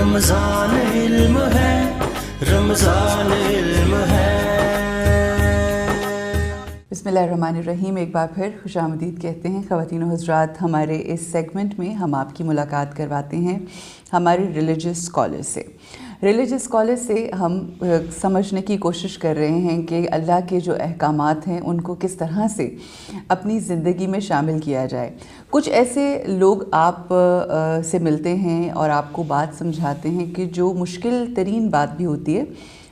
رمضان علم ہے، رمضان علم ہے۔ بسم اللہ الرحمن الرحیم۔ ایک بار پھر خوش آمدید کہتے ہیں خواتین و حضرات۔ ہمارے اس سیگمنٹ میں ہم آپ کی ملاقات کرواتے ہیں ہمارے ریلیجس اسکالر سے۔ ریلیجس اسکالر سے ہم سمجھنے کی کوشش کر رہے ہیں کہ اللہ کے جو احکامات ہیں ان کو کس طرح سے اپنی زندگی میں شامل کیا جائے۔ کچھ ایسے لوگ آپ سے ملتے ہیں اور آپ کو بات سمجھاتے ہیں کہ جو مشکل ترین بات بھی ہوتی ہے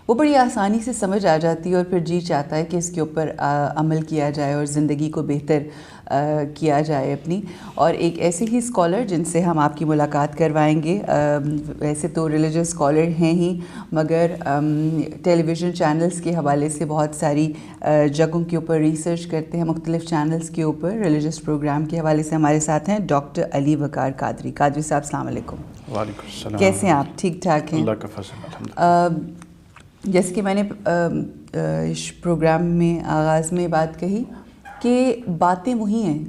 وہ بڑی آسانی سے سمجھ آ جاتی ہے اور پھر جی چاہتا ہے کہ اس کے اوپر عمل کیا جائے اور زندگی کو بہتر کیا جائے اپنی۔ اور ایک ایسے ہی اسکالر جن سے ہم آپ کی ملاقات کروائیں گے، ویسے تو ریلیجس اسکالر ہیں ہی مگر ٹیلی ویژن چینلز کے حوالے سے بہت ساری جگہوں کے اوپر ریسرچ کرتے ہیں، مختلف چینلز کے اوپر ریلیجس پروگرام کے حوالے سے ہمارے ساتھ ہیں ڈاکٹر علی وقار قادری۔ قادری صاحب السلام علیکم۔ وعلیکم السلام۔ کیسے ہیں آپ؟ ٹھیک ٹھاک ہیں؟ اللہ کا فضل الحمدللہ۔ جیسے کہ میں نے اس پروگرام میں آغاز میں بات کہی کہ باتیں وہی ہیں،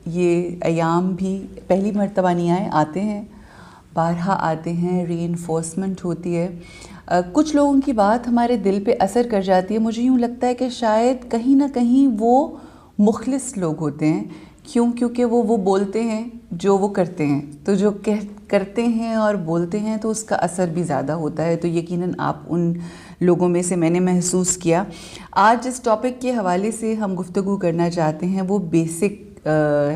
یہ ایام بھی پہلی مرتبہ نہیں آتے ہیں، بارہا آتے ہیں، ری انفورسمنٹ ہوتی ہے۔ کچھ لوگوں کی بات ہمارے دل پہ اثر کر جاتی ہے۔ مجھے یوں لگتا ہے کہ شاید کہیں نہ کہیں وہ مخلص لوگ ہوتے ہیں، کیونکہ وہ بولتے ہیں جو وہ کرتے ہیں، تو جو کرتے ہیں اور بولتے ہیں تو اس کا اثر بھی زیادہ ہوتا ہے۔ تو یقیناً آپ ان لوگوں میں سے میں نے محسوس کیا۔ آج جس ٹاپک کے حوالے سے ہم گفتگو کرنا چاہتے ہیں وہ بیسک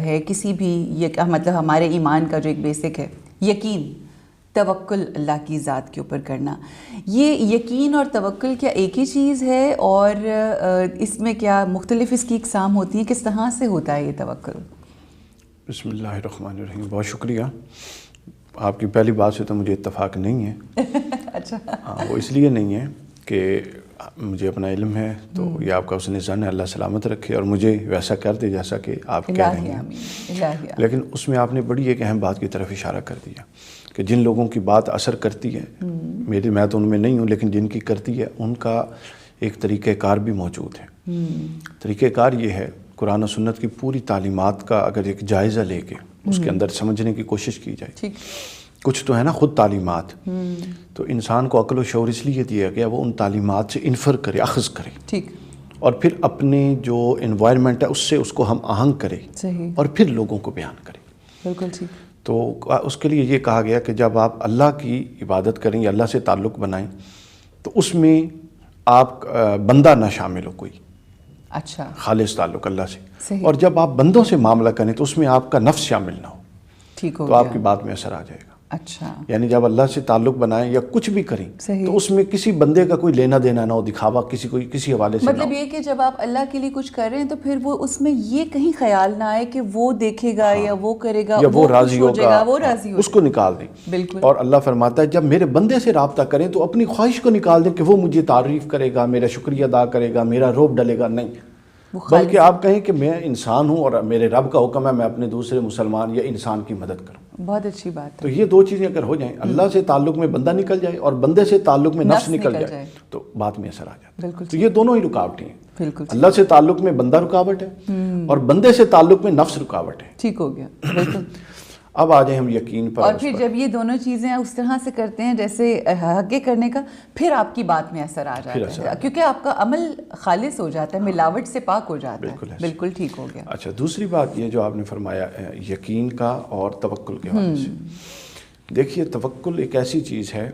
ہے کسی بھی مطلب ہمارے ایمان کا جو ایک بیسک ہے، یقین، توکل اللہ کی ذات کے اوپر کرنا۔ یہ یقین اور توکل کیا ایک ہی چیز ہے اور اس میں کیا مختلف اس کی اقسام ہوتی ہیں؟ کس طرح سے ہوتا ہے یہ توکل؟ بسم اللہ الرحمن الرحیم۔ بہت شکریہ۔ آپ کی پہلی بات سے تو مجھے اتفاق نہیں ہے۔ اچھا۔ ہاں، وہ اس لیے نہیں ہے کہ مجھے اپنا علم ہے تو یہ آپ کا حسن ظن ہے، اللہ سلامت رکھے اور مجھے ویسا کر دے جیسا کہ آپ کہہ رہے ہیں۔ لیکن اس میں آپ نے بڑی ایک اہم بات کی طرف اشارہ کر دیا کہ جن لوگوں کی بات اثر کرتی ہے، میں تو ان میں نہیں ہوں، لیکن جن کی کرتی ہے ان کا ایک طریقہ کار بھی موجود ہے۔ طریقہ کار یہ ہے، قرآن و سنت کی پوری تعلیمات کا اگر ایک جائزہ لے کے اس کے اندر سمجھنے کی کوشش کی جائے، کچھ تو ہے نا خود تعلیمات، تو انسان کو عقل و شعور اس لیے دیا گیا وہ ان تعلیمات سے انفر کرے، اخذ کرے، اور پھر اپنے جو انوائرمنٹ ہے اس سے اس کو ہم آہنگ کرے اور پھر لوگوں کو بیان کرے۔ بالکل ٹھیک۔ تو اس کے لیے یہ کہا گیا کہ جب آپ اللہ کی عبادت کریں یا اللہ سے تعلق بنائیں تو اس میں آپ بندہ نہ شامل ہو کوئی، اچھا، خالص تعلق اللہ سے، اور جب آپ بندوں سے معاملہ کریں تو اس میں آپ کا نفس شامل نہ ہو، ٹھیک ہو تو آپ کی بات میں اثر آ جائے گا۔ اچھا، یعنی جب اللہ سے تعلق بنائیں یا کچھ بھی کریں تو اس میں کسی بندے کا کوئی لینا دینا نہ ہو، دکھاوا کسی حوالے سے، مطلب یہ کہ جب آپ اللہ کے لیے کچھ کر رہے ہیں تو پھر وہ اس میں یہ کہیں خیال نہ آئے کہ وہ دیکھے گا یا وہ کرے گا یا وہ راضی ہوگا، وہ راضی اس کو نکال دیں۔ بالکل۔ اور اللہ فرماتا ہے جب میرے بندے سے رابطہ کریں تو اپنی خواہش کو نکال دیں کہ وہ مجھے تعریف کرے گا، میرا شکریہ ادا کرے گا، میرا روب ڈلے گا، نہیں، بلکہ آپ کہیں کہ میں انسان ہوں اور میرے رب کا حکم ہے میں اپنے دوسرے مسلمان یا انسان کی مدد کروں۔ بہت اچھی بات ہے۔ تو یہ دو چیزیں اگر ہو جائیں، اللہ سے تعلق میں بندہ نکل جائے اور بندے سے تعلق میں نفس نکل جائے تو بات میں اثر آ جاتا ہے۔ تو یہ دونوں ہی رکاوٹیں ہیں، بالکل، اللہ سے تعلق میں بندہ رکاوٹ ہے اور بندے سے تعلق میں نفس رکاوٹ ہے۔ ٹھیک ہو گیا، بالکل۔ اب آ جائیں ہم یقین پر۔ اور پھر جب یہ دونوں چیزیں اس طرح سے کرتے ہیں جیسے حق کرنے کا، پھر آپ کی بات میں اثر آ جاتا ہے کیونکہ آپ کا عمل خالص ہو جاتا ہے، ملاوٹ سے پاک ہو جاتا ہے۔ بالکل ٹھیک ہو گیا۔ اچھا، دوسری بات یہ جو آپ نے فرمایا یقین کا اور توکل کے حوالے سے، دیکھیے توکل ایک ایسی چیز ہے،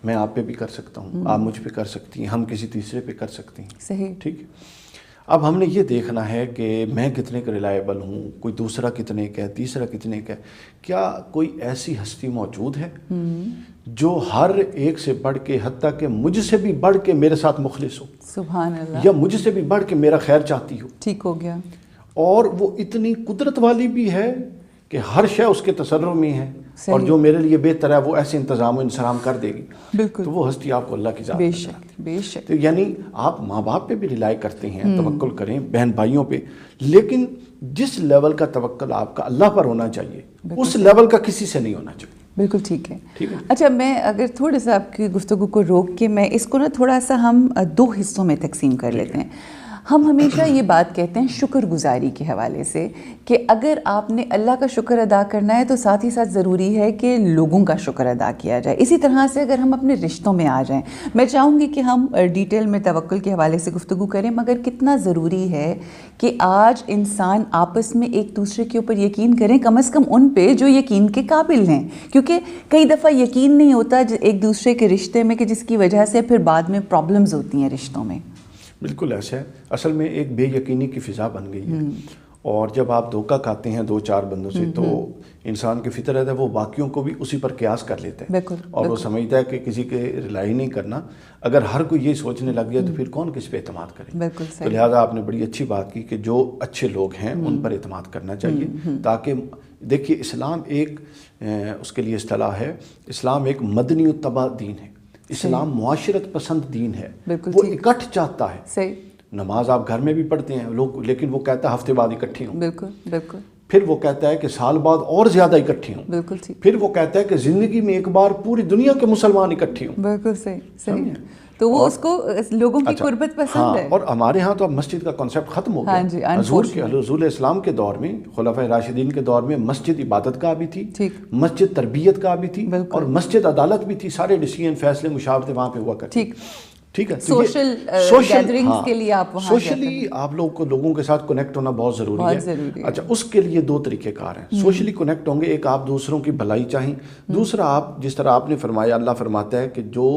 میں آپ پہ بھی کر سکتا ہوں، آپ مجھ پہ کر سکتی ہیں، ہم کسی تیسرے پہ کر سکتے ہیں، صحیح، ٹھیک ہے۔ اب ہم نے یہ دیکھنا ہے کہ میں کتنے کا ریلائبل ہوں، کوئی دوسرا کتنے کا ہے، تیسرا کتنے کا ہے، کیا کوئی ایسی ہستی موجود ہے جو ہر ایک سے بڑھ کے، حتیٰ کہ مجھ سے بھی بڑھ کے میرے ساتھ مخلص ہو، سبحان اللہ، یا مجھ سے بھی بڑھ کے میرا خیر چاہتی ہو، ٹھیک ہو گیا، اور وہ اتنی قدرت والی بھی ہے کہ ہر شے اس کے تصرف میں ہے اور جو میرے لیے بہتر ہے وہ ایسے انتظام و انصرام کر دے گی، بالکل، تو وہ ہستی آپ کو اللہ کی ذات بے نظر شک، آتی ہے۔ بے شک۔ تو یعنی آپ ماں باپ پہ بھی ریلائی کرتے ہیں، توکل کریں، بہن بھائیوں پہ، لیکن جس لیول کا توکل آپ کا اللہ پر ہونا چاہیے اس لیول کا کسی سے نہیں ہونا چاہیے۔ بالکل ٹھیک ہے۔ اچھا، میں اگر تھوڑا سا آپ کی گفتگو کو روک کے میں اس کو نا تھوڑا سا ہم دو حصوں میں تقسیم کر لیتے ہیں۔ ہم ہمیشہ یہ بات کہتے ہیں شکر گزاری کے حوالے سے کہ اگر آپ نے اللہ کا شکر ادا کرنا ہے تو ساتھ ہی ساتھ ضروری ہے کہ لوگوں کا شکر ادا کیا جائے. اسی طرح سے اگر ہم اپنے رشتوں میں آ جائیں, میں چاہوں گی کہ ہم ڈیٹیل میں توکل کے حوالے سے گفتگو کریں, مگر کتنا ضروری ہے کہ آج انسان آپس میں ایک دوسرے کے اوپر یقین کریں, کم از کم ان پہ جو یقین کے قابل ہیں, کیونکہ کئی دفعہ یقین نہیں ہوتا ایک دوسرے کے رشتے میں کہ جس کی وجہ سے پھر بعد میں پرابلمز ہوتی ہیں رشتوں میں. بالکل ایسا ہے. اصل میں ایک بے یقینی کی فضا بن گئی ہے, اور جب آپ دھوکہ کھاتے ہیں دو چار بندوں سے تو انسان کی فطرت ہے وہ باقیوں کو بھی اسی پر قیاس کر لیتا ہے, اور وہ سمجھتا ہے کہ کسی کے ریلائی نہیں کرنا. اگر ہر کوئی یہ سوچنے لگ گیا تو پھر کون کس پہ اعتماد کرے. تو لہٰذا آپ نے بڑی اچھی بات کی کہ جو اچھے لوگ ہیں ان پر اعتماد کرنا چاہیے, تاکہ دیکھیے اسلام ایک اس کے لیے اصطلاح ہے, اسلام ایک مدنی الطبع دین ہے, اسلام معاشرت پسند دین ہے, وہ اکٹھ چاہتا ہے. صحیح. نماز آپ گھر میں بھی پڑھتے ہیں لوگ, لیکن وہ کہتا ہے ہفتے بعد اکٹھے ہوں. بالکل بالکل. پھر وہ کہتا ہے کہ سال بعد اور زیادہ اکٹھے ہوں. بالکل ٹھیک. پھر وہ کہتا ہے کہ زندگی میں ایک بار پوری دنیا کے مسلمان اکٹھے ہوں. بالکل صحیح صحیح. تو وہ اس کو لوگوں کی قربت پسند ہے. اور ہمارے ہاں تو اب مسجد کا کنسیپٹ ختم ہو گیا. حضور اسلام کے دور میں, خلفائے راشدین کے دور میں مسجد عبادت کا بھی تھی, مسجد تربیت کا بھی تھی, اور مسجد عدالت بھی تھی. سارے ڈیسیژن فیصلے مشاورتیں وہاں پہ ہوا کرتی. ٹھیک ہے. سوشل گیدرنگز کے لیے آپ وہاں سوشلی آپ لوگوں کو لوگوں کے ساتھ کنیکٹ ہونا بہت ضروری ہے. اچھا, اس کے لیے دو طریقہ کار ہیں. سوشلی کنیکٹ ہوں گے, ایک آپ دوسروں کی بھلائی چاہیں, دوسرا آپ جس طرح آپ نے فرمایا, اللہ فرماتا ہے کہ جو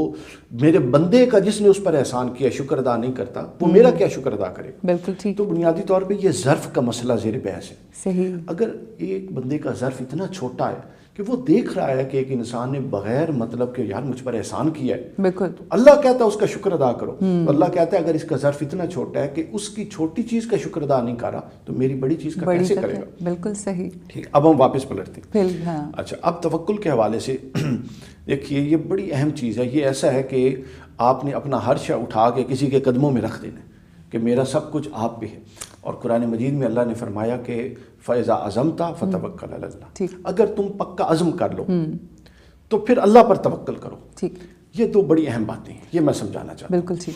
میرے بندے کا جس نے اس پر احسان کیا شکر ادا نہیں کرتا وہ میرا کیا شکر ادا کرے. بالکل ٹھیک. تو بنیادی طور پہ یہ ظرف کا مسئلہ زیر بحث ہے. صحیح. اگر ایک بندے کا ظرف اتنا چھوٹا ہے کہ وہ دیکھ رہا ہے کہ ایک انسان نے بغیر مطلب کہ یار مجھ پر احسان کیا ہے, بالکل, تو اللہ کہتا ہے اس کا شکر ادا کرو. تو اللہ کہتا ہے اگر اس کا ظرف اتنا چھوٹا ہے کہ اس کی چھوٹی چیز کا شکر ادا نہیں کرا تو میری بڑی چیز کا کیسے کرے گا. بالکل صحیح. ٹھیک. اب ہم واپس پلٹتے ہیں. ہاں. اچھا, اب توکل کے حوالے سے دیکھیے یہ بڑی اہم چیز ہے. یہ ایسا ہے کہ آپ نے اپنا ہر شے اٹھا کے کسی کے قدموں میں رکھ دینا کہ میرا سب کچھ آپ پہ ہے. اور قرآن مجید میں اللہ نے فرمایا کہ فَإِذَا عَزَمْتَ فَتَوَكَّلْ عَلَى اللَّهِ, اگر تم پکا عزم کر لو تو پھر اللہ پر توکل کرو. ٹھیک. یہ دو بڑی اہم باتیں ہیں, یہ میں سمجھانا چاہتا ہوں. بالکل ٹھیک.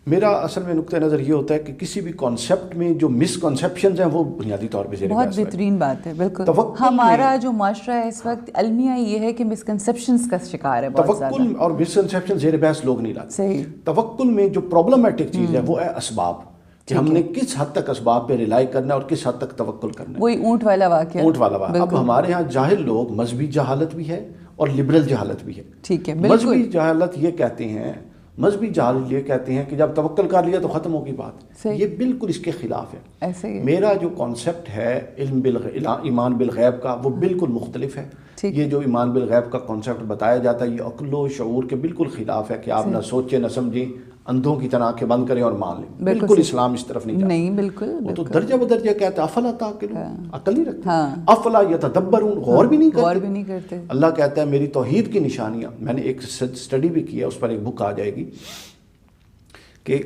میرا اصل میں نقطہ نظر یہ ہوتا ہے کہ کسی بھی کانسیپٹ میں جو مسکنسیپشنز ہیں وہ بنیادی طور پہ بہت بہترین بات ہے. بالکل. ہمارا جو معاشرہ ہے اس وقت المیہ یہ ہے کہ مسکنسیپشنز کا شکار ہے بہت زیادہ. توکل اور مسکنسیپشن زیر بحث لوگ نہیں لاتے. صحیح. توکل میں جو پرابلمٹک چیز ہے وہ ہے اسباب, کہ ہم نے کس حد تک اسباب پہ ریلائی کرنا ہے اور کس حد تک توکل کرنا ہے. وہی اونٹ والا واقعہ. اونٹ والا واقعہ. اب ہمارے ہاں جاہل لوگ, مذہبی جہالت بھی ہے اور لبرل جہالت بھی ہے. ٹھیک ہے. مذہبی جہالت یہ کہتے ہیں, مذہبی جہالت یہ کہتے ہیں کہ جب توکل کر لیا تو ختم ہوگی بات. یہ بالکل اس کے خلاف ہے. ایسے ہی میرا جو کانسیپٹ ہے ایمان بالغیب کا وہ بالکل مختلف ہے. یہ جو ایمان بالغیب کا کانسیپٹ بتایا جاتا ہے یہ عقل و شعور کے بالکل خلاف ہے کہ آپ نہ سوچیں نہ سمجھیں, اندھوں کی طرح آنکھیں بند کریں اور مان لیں. بالکل اسلام اس طرف نہیں جاتا. نہیں بالکل. وہ تو درجہ بدرجہ کہتا ہے افلا تعقلون, عقل نہیں رکھتے. افلا یتدبرون, غور بھی نہیں کرتے. اللہ کہتا ہے میری توحید کی نشانیاں, میں نے ایک اسٹڈی بھی کیا, اس پر ایک بک آ جائے گی, کہ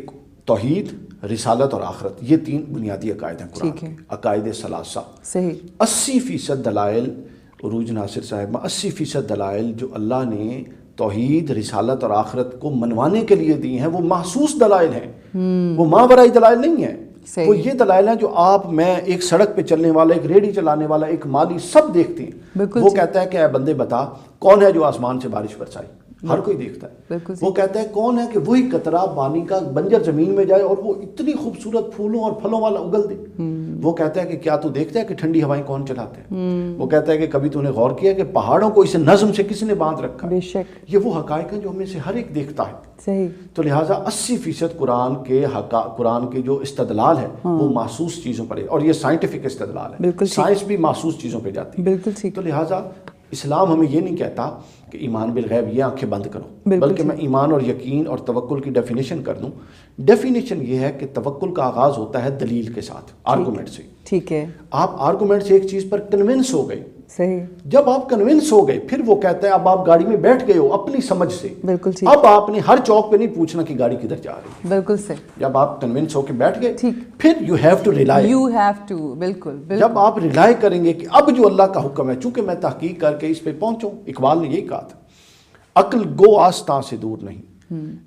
توحید, رسالت اور آخرت یہ تین بنیادی عقائد ہیں قرآن کے, عقائد ثلاثہ. صحیح. 80% دلائل, عروج ناصر صاحب, 80% دلائل جو اللہ نے توحید, رسالت اور آخرت کو منوانے کے لیے دی ہیں وہ محسوس دلائل ہیں, وہ ماورائی دلائل نہیں ہیں. وہ یہ دلائل ہیں جو آپ, میں, ایک سڑک پہ چلنے والا, ایک ریڑھی چلانے والا, ایک مالی, سب دیکھتے ہیں. وہ کہتا ہے کہ اے بندے بتا کون ہے جو آسمان سے بارش برسائی, ہر کوئی دیکھتا ہے. وہ کہتا ہے کون ہے کہ وہی قطرہ پانی کا بنجر زمین میں جائے اور وہ اتنی خوبصورت پھولوں اور پھلوں والا اگل دے. وہ کہتا ہے کہ کیا تو دیکھتا ہے کہ ٹھنڈی ہوائیں کون چلاتے ہیں. وہ کہتا ہے کہ کبھی تو نے غور کیا کہ پہاڑوں کو اسے نظم سے کس نے باندھ رکھا. بے شک. یہ وہ حقائق ہیں جو ہمیں سے ہر ایک دیکھتا ہے. صحیح. تو لہٰذا 80% قرآن کے جو استدلال ہے وہ محسوس چیزوں پر ہے, اور یہ سائنٹیفک استدلال ہے. سائنس بھی محسوس چیزوں پہ جاتی ہے. بالکل. تو لہٰذا اسلام ہمیں یہ نہیں کہتا کہ ایمان بالغیب یہ آنکھیں بند کرو, بلکہ میں ایمان اور یقین اور توکل کی ڈیفینیشن کر دوں. ڈیفینیشن یہ ہے کہ توکل کا آغاز ہوتا ہے دلیل کے ساتھ, آرگومنٹ سے. ٹھیک ہے. آپ آرگومنٹ سے ایک چیز پر کنونس ہو گئے. صحیح. جب آپ کنونس ہو گئے پھر وہ کہتا ہے اب آپ گاڑی میں بیٹھ گئے ہو اپنی سمجھ سے. بالکل. اب آپ نے ہر چوک پہ نہیں پوچھنا کہ گاڑی کدھر جا رہی ہے. بالکل صحیح. جب آپ کنونس ہو کے بیٹھ گئے پھر یو ہیو ٹو ریلائی. بالکل. جب آپ ریلائی کریں گے کہ اب جو اللہ کا حکم ہے, چونکہ میں تحقیق کر کے اس پہ پہنچوں, اقبال نے یہی کہا تھا, عقل گو آستاں سے دور نہیں,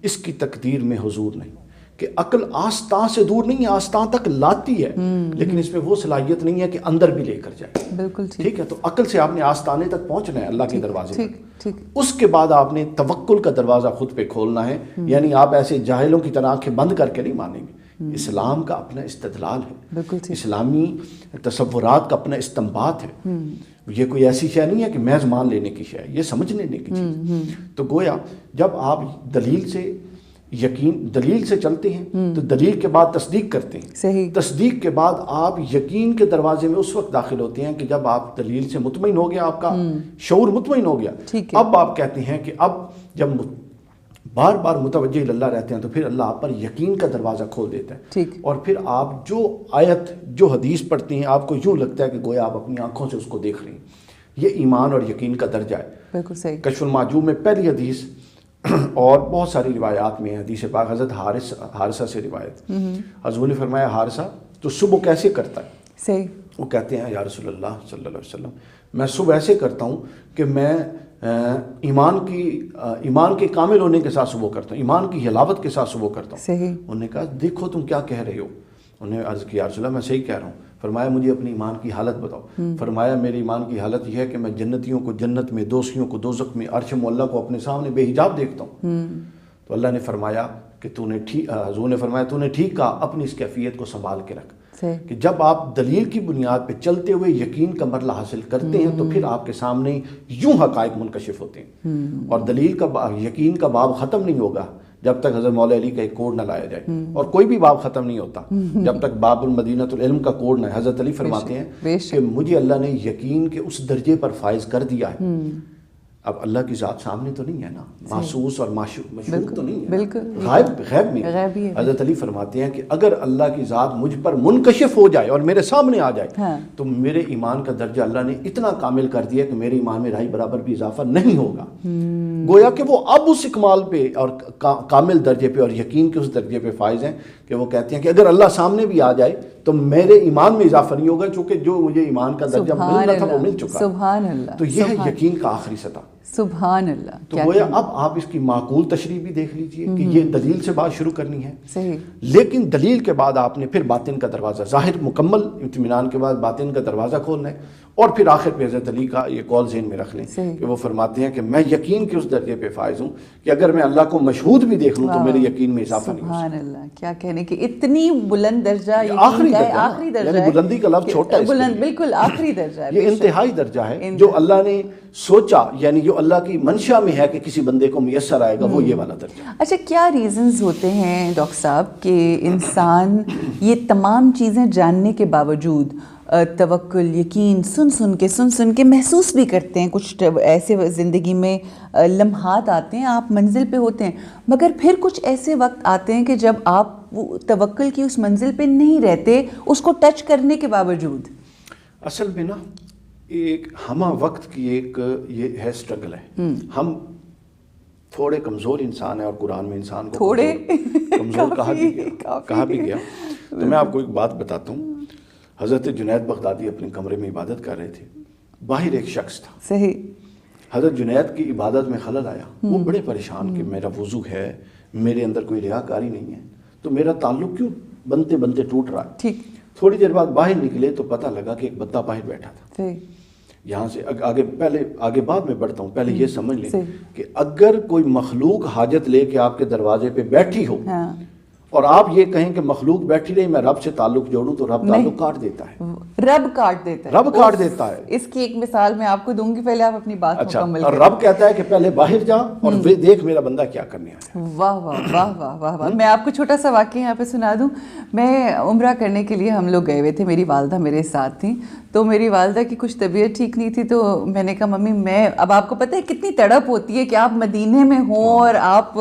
اس کی تقدیر میں حضور نہیں, کہ عقل آستان سے دور نہیں ہے، آستان تک لاتی ہے، لیکن اس میں وہ صلاحیت نہیں ہے کہ اندر بھی لے کر جائے. بالکل ٹھیک ہے. تو عقل سے آپ نے آستانے تک پہنچنا ہے اللہ کے دروازے ٹھیک. اس کے بعد آپ نے توکل کا دروازہ خود پہ کھولنا ہے. یعنی آپ ایسے جاہلوں کی طرح آنکھیں بند کر کے نہیں مانیں گے. اسلام کا اپنا استدلال ہے، اسلامی تصورات کا اپنا استنباط ہے. یہ کوئی ایسی شے نہیں ہے کہ محض مان لینے کی شے ہے، یہ سمجھ لینے کی چیز. تو گویا جب آپ دلیل سے چلتے ہیں تو دلیل کے بعد تصدیق کرتے ہیں. صحیح. تصدیق کے بعد آپ یقین کے دروازے میں اس وقت داخل ہوتے ہیں کہ جب آپ دلیل سے مطمئن ہو گیا، آپ کا شعور مطمئن ہو گیا. اب آپ کہتے ہیں کہ اب جب بار بار متوجہ اللہ رہتے ہیں تو پھر اللہ آپ پر یقین کا دروازہ کھول دیتا ہے. اور پھر آپ جو آیت جو حدیث پڑھتے ہیں آپ کو یوں لگتا ہے کہ گویا آپ اپنی آنکھوں سے اس کو دیکھ رہے ہیں. یہ ایمان اور یقین کا درجہ ہے. بالکل صحیح. کشف المعجوب میں پہلی حدیث اور بہت ساری روایات میں حدیث پاک حضرت حارثہ سے روایت. حضور نے فرمایا حارثہ تو صبح کیسے کرتا ہے؟ صحیح. وہ کہتے ہیں یا رسول اللہ صلی اللہ علیہ وسلم میں صبح ایسے کرتا ہوں کہ میں ایمان کے کامل ہونے کے ساتھ صبح کرتا ہوں، ایمان کی حلاوت کے ساتھ صبح کرتا ہوں. صحیح. انہوں نے کہا دیکھو تم کیا کہہ رہے ہو. انہوں نے عرض کیا یا رسول اللہ میں صحیح کہہ رہا ہوں. فرمایا مجھے اپنی ایمان کی حالت بتاؤ. فرمایا میری ایمان کی حالت یہ ہے کہ میں جنتیوں کو جنت میں، دوزخیوں کو دوزخ میں، عرش معلیٰ کو اپنے سامنے بے حجاب دیکھتا ہوں. تو اللہ نے فرمایا کہ حضور نے فرمایا تو نے ٹھیک کہا، اپنی اس کیفیت کو سنبھال کے رکھ. کہ جب آپ دلیل کی بنیاد پہ چلتے ہوئے یقین کا مرحلہ حاصل کرتے ہیں تو پھر آپ کے سامنے یوں حقائق منکشف ہوتے ہیں. اور دلیل کا یقین کا باب ختم نہیں ہوگا جب تک حضرت مولا علی کا ایک کوڈ نہ لایا جائے. اور کوئی بھی باب ختم نہیں ہوتا جب تک باب المدینۃ العلم کا کوڈ نہ ہے. حضرت علی فرماتے ہیں کہ مجھے اللہ نے یقین کے اس درجے پر فائز کر دیا ہے. اب اللہ کی ذات سامنے تو نہیں ہے نا، محسوس اور مشہور تو نہیں ہے، غیب میں. حضرت علی فرماتے ہیں کہ اگر اللہ کی ذات مجھ پر منکشف ہو جائے اور میرے سامنے آ جائے تو میرے ایمان کا درجہ اللہ نے اتنا کامل کر دیا کہ میرے ایمان میں رائی برابر بھی اضافہ نہیں ہوگا. گویا کہ وہ اب اس اکمال پہ اور کامل درجے پہ اور یقین کے اس درجے پہ فائز ہیں کہ وہ کہتے ہیں کہ اگر اللہ سامنے بھی آ جائے تو میرے ایمان میں اضافہ نہیں ہوگا، چونکہ جو مجھے ایمان کا درجہ ملنا تھا وہ مل چکا. سبحان اللہ. تو یہ ہے یقین کا آخری سطح. سبحان اللہ. تو گویا اب آپ اس کی معقول تشریح بھی دیکھ لیجئے کہ یہ دلیل سے بات شروع کرنی ہے. صحیح. لیکن دلیل کے بعد آپ نے پھر باطن کا دروازہ، ظاہر مکمل اطمینان کے بعد باطن کا دروازہ کھولنا ہے. اور پھر آخر پہ حضرت علی کا یہ قول ذہن میں رکھ لیں کہ وہ فرماتے ہیں کہ میں یقین کے اس درجے پہ فائز ہوں کہ اگر میں اللہ کو مشہود بھی دیکھ لوں تو میرے یقین میں اضافہ نہیں ہو سکتا. سبحان اللہ. کیا کہنے کہ اتنی بلند درجہ آخری درجہ ہے. بلندی کا لفظ چھوٹا ہے، بلند بالکل آخری درجہ ہے. یہ انتہائی درجہ ہے جو اللہ نے سوچا، یعنی جو اللہ کی منشا میں ہے کہ کسی بندے کو میسر آئے گا، وہ یہ والا درجہ. اچھا کیا ریزنز ہوتے ہیں ڈاکٹر صاحب کہ انسان یہ تمام چیزیں جاننے کے باوجود توکل، یقین سن کے محسوس بھی کرتے ہیں؟ کچھ ایسے زندگی میں لمحات آتے ہیں، آپ منزل پہ ہوتے ہیں، مگر پھر کچھ ایسے وقت آتے ہیں کہ جب آپ وہ توکل کی اس منزل پہ نہیں رہتے، اس کو ٹچ کرنے کے باوجود. اصل میں نا ایک ہمہ وقت کی ایک یہ ہے اسٹرگل ہے. ہم تھوڑے کمزور انسان ہیں اور قرآن میں انسان کو تھوڑے کمزور کہا بھی گیا. تو میں آپ کو ایک بات بتاتا ہوں. حضرت جنید بغدادی اپنے کمرے میں عبادت کر رہے تھے، باہر ایک شخص تھا. صحیح. حضرت جنید کی عبادت میں خلل آیا. وہ بڑے پریشان کہ میرا وضو ہے، میرے اندر کوئی ریاکاری نہیں ہے، تو میرا تعلق کیوں بنتے بنتے ٹوٹ رہا ہے. ٹھیک. تھوڑی دیر بعد باہر نکلے تو پتہ لگا کہ ایک بندہ باہر بیٹھا تھا. صحیح. یہاں سے آگے بعد میں بڑھتا ہوں، پہلے یہ سمجھ لیں کہ اگر کوئی مخلوق حاجت لے کے آپ کے دروازے پہ بیٹھی ہو اور آپ یہ کہیں کہ مخلوق بیٹھی رہی میں رب سے تعلق جوڑوں تو رب تعلق کاٹ دیتا ہے. رب کاٹ دیتا ہے. اس کی ایک مثال میں آپ کو دوں گی، پہلے آپ اپنی بات مکمل کریں. اور رب کہتا ہے کہ پہلے باہر جا اور دیکھ میرا بندہ کیا کرنے آیا. واہ واہ واہ واہ واہ واہ. میں آپ کو چھوٹا سا واقعہ یہاں پہ سنا دوں. میں عمرہ کرنے کے لیے ہم لوگ گئے ہوئے تھے، میری والدہ میرے ساتھ تھیں. تو میری والدہ کی کچھ طبیعت ٹھیک نہیں تھی، تو میں نے کہا ممی اب آپ کو پتہ ہے کتنی تڑپ ہوتی ہے کہ آپ مدینے میں ہوں اور آپ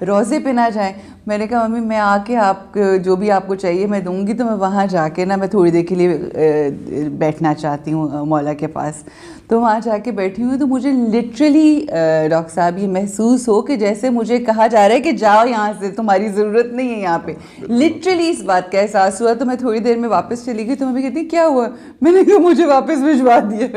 روضے پہ نہ جائیں. میں نے کہا ممی میں آ کے آپ جو بھی آپ کو چاہیے میں دوں گی، تو میں وہاں جا کے نا میں تھوڑی دیر کے لیے بیٹھنا چاہتی ہوں مولا کے پاس. تو وہاں جا کے بیٹھی ہوں تو مجھے لٹرلی ڈاکٹر صاحب یہ محسوس ہو کہ جیسے مجھے کہا جا رہا ہے کہ جاؤ یہاں سے، تمہاری ضرورت نہیں ہے یہاں پہ. لٹرلی اس بات کا احساس ہوا. تو میں تھوڑی دیر میں واپس چلی گئی. تو ممی کہتی کیا ہوا؟ میں نے کہا مجھے واپس بھجوا دیا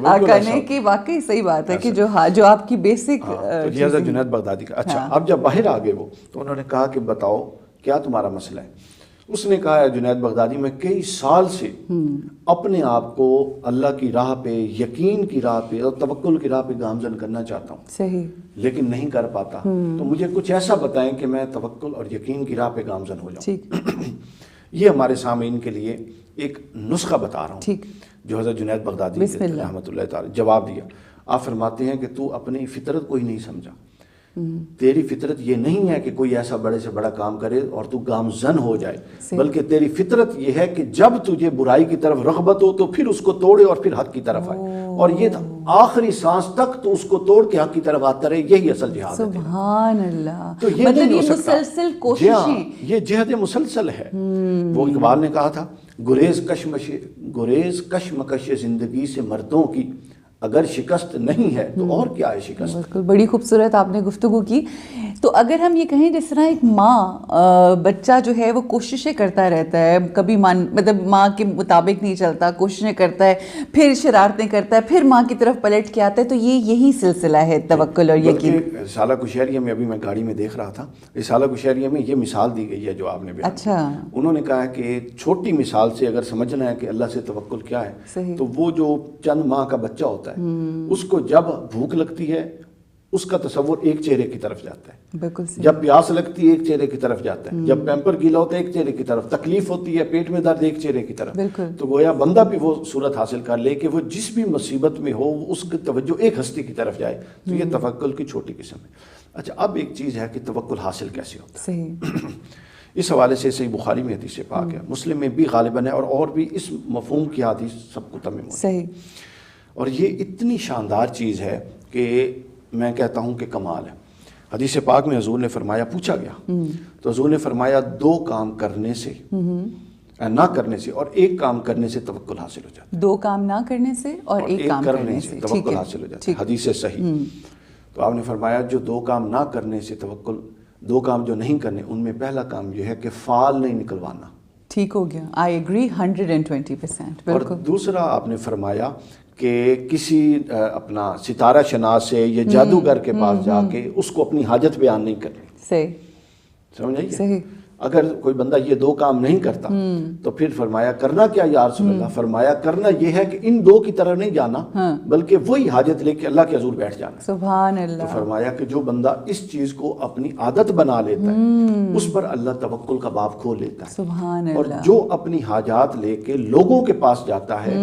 آقا نے. کہ واقعی صحیح بات ہے کہ جو آپ کی بیسک جنید بغدادی کا. اچھا اب جب باہر آ گئے وہ تو انہوں نے کہا کہ بتاؤ کیا تمہارا مسئلہ ہے؟ اس نے کہا ہے جنید بغدادی میں کئی سال سے اپنے آپ کو اللہ کی راہ پہ، یقین کی راہ پہ اور توکل کی راہ پہ گامزن کرنا چاہتا ہوں، صحیح، لیکن نہیں کر پاتا، تو مجھے کچھ ایسا بتائیں کہ میں توکل اور یقین کی راہ پہ گامزن ہو جاؤں۔ یہ ہمارے سامعین کے لیے ایک نسخہ بتا رہا ہوں جو حضرت جنید بغدادی رحمۃ اللہ تعالی جواب دیا۔ آپ فرماتے ہیں کہ تو اپنی فطرت کو ہی نہیں سمجھا، تیری فطرت یہ نہیں ہے کہ کوئی ایسا بڑے سے بڑا کام کرے اور تو گامزن ہو جائے، بلکہ تیری فطرت یہ ہے کہ جب تجھے برائی کی طرف رغبت ہو تو پھر اس کو توڑے اور پھر حق کی طرف آئے، اور یہ آخری سانس تک تو اس کو توڑ کے حق کی طرف آتا رہے، یہی اصل جہاد ہے۔ سبحان اللہ، تو یہ مطلب نہیں یہ ہو سکتا، مسلسل کوششیں، یہ جہد مسلسل ہے۔ وہ اقبال نے کہا تھا گریز کشمکش زندگی سے مردوں کی اگر شکست نہیں ہے تو اور کیا ہے شکست۔ بالکل، بڑی خوبصورت آپ نے گفتگو کی۔ تو اگر ہم یہ کہیں جس طرح ایک ماں، بچہ جو ہے وہ کوششیں کرتا رہتا ہے، کبھی مطلب ماں کے مطابق نہیں چلتا، کوششیں کرتا ہے، پھر شرارتیں کرتا ہے، پھر ماں کی طرف پلٹ کے آتا ہے، تو یہی سلسلہ ہے توکل اور یقین۔ رسالہ کشیریہ میں ابھی میں گاڑی میں دیکھ رہا تھا، رسالہ کشیریہ میں یہ مثال دی گئی ہے جو آپ نے بیان کی۔ اچھا، انہوں نے کہا ہے کہ چھوٹی مثال سے اگر سمجھنا ہے کہ اللہ سے توکل کیا ہے، تو وہ جو چند ماہ کا بچہ ہوتا ہے اس کو جب بھوک لگتی ہے اس کا تصور ایک چہرے کی طرف جاتا ہے، بالکل، جب پیاس لگتی ہے ایک چہرے کی طرف جاتا ہے، جب پیمپر گیلا ہوتا ہے ایک چہرے کی طرف، تکلیف ہوتی ہے، پیٹ میں درد ایک چہرے کی طرف۔ تو گویا بندہ بھی وہ صورت حاصل کر لے کہ وہ جس بھی مصیبت میں ہو اس کی توجہ ایک ہستی کی طرف جائے، تو یہ توکل کی چھوٹی قسم ہے۔ اچھا، اب ایک چیز ہے کہ توکل حاصل کیسے ہوتا ہے۔ اس حوالے سے صحیح بخاری میں حدیث پاک ہے، مسلم میں بھی غالباً ہے، اور بھی اس مفہوم کی حدیث سب کتب میں موجود ہے، اور یہ اتنی شاندار چیز ہے کہ میں کہتا ہوں کہ کمال ہے۔ حدیث پاک میں حضور نے فرمایا، پوچھا گیا تو حضور نے فرمایا 2 کام کرنے سے، نہ کرنے سے اور 1 کام کرنے سے توکل حاصل ہو جاتا ہے۔ 2 کام نہ کرنے سے اور 1 کام کرنے سے توکل حاصل ہو جاتا ہے، حدیث صحیح۔ تو آپ نے فرمایا جو 2 کام نہ کرنے سے توکل، 2 کام جو نہیں کرنے، ان میں پہلا کام یہ ہے کہ فال نہیں نکلوانا۔ ٹھیک ہو گیا، آئی ایگری 120%۔ اور دوسرا آپ نے فرمایا کہ کسی اپنا ستارہ شناس سے یا جادوگر کے پاس جا کے اس کو اپنی حاجت بیان نہیں کرنی۔ صحیح، سمجھ آئی؟ صحیح۔ اگر کوئی بندہ یہ 2 کام نہیں کرتا تو پھر فرمایا کرنا کیا یا رسول اللہ؟ فرمایا کرنا یہ ہے کہ ان 2 کی طرح نہیں جانا، بلکہ وہی حاجت لے کے اللہ کے حضور بیٹھ جانا۔ سبحان اللہ۔ تو فرمایا کہ جو بندہ اس چیز کو اپنی عادت بنا لیتا ہے اس پر اللہ توکل کا باب کھول لیتا ہے۔ سبحان اور اللہ۔ جو اپنی حاجات لے کے لوگوں کے پاس جاتا ہے